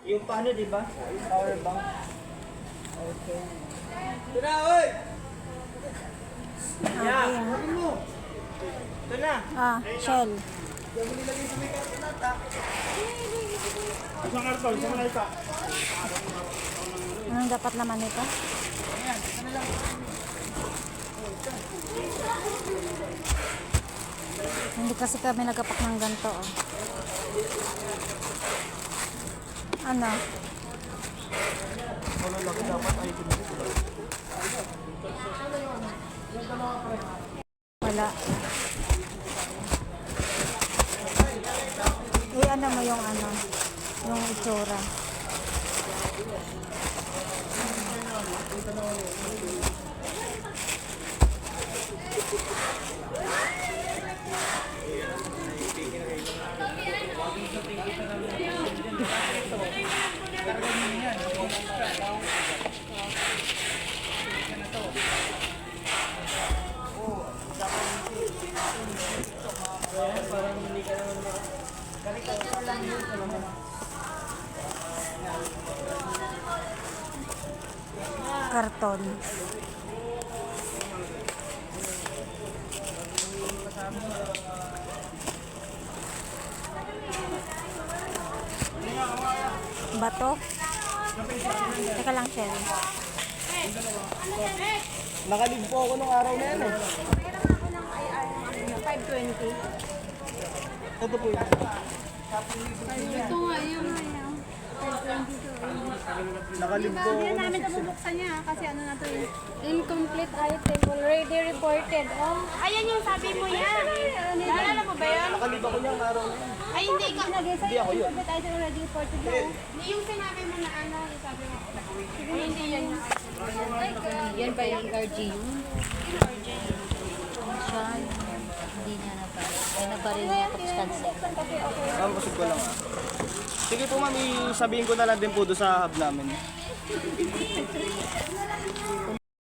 Yung paano, di ba? Yung power bank. Okay. Ito na, oy! Yeah. Ito na. Ah, shell. Isang karton, isang malita. Anong dapat naman ito? Hindi kasi kami nagapak ng ganito. Oh. Ano? Wala. Ano mo yung ano? Yung itsura. Parang hindi ka naman ganito lang yun. Karton. Bato? Teka lang, Shelly. Nakalib po ako nung araw na yan eh. 520. Ito po yun. Ito nga yung Nakalib po Hindi ako. na namin nabubuksan niya kasi ano na to eh. Incomplete item already reported. Oh, ayan yung sabi mo yan. Naalala mo ba yan? Nakalib ako niyang araw na yan. Ay, hindi ka. Hindi ako yun. Incomplete item already reported lang. Yung sinabi mo na ano, yung sabi mo. Ay, hindi yan. Yan ba yung RGU? Siya, hindi niya na pa. Ay, nagbaril niya tapos cancel. Ma'am, kusog ko lang ah. Sige po ma'am, sabihin ko na lang din po doon sa hub namin.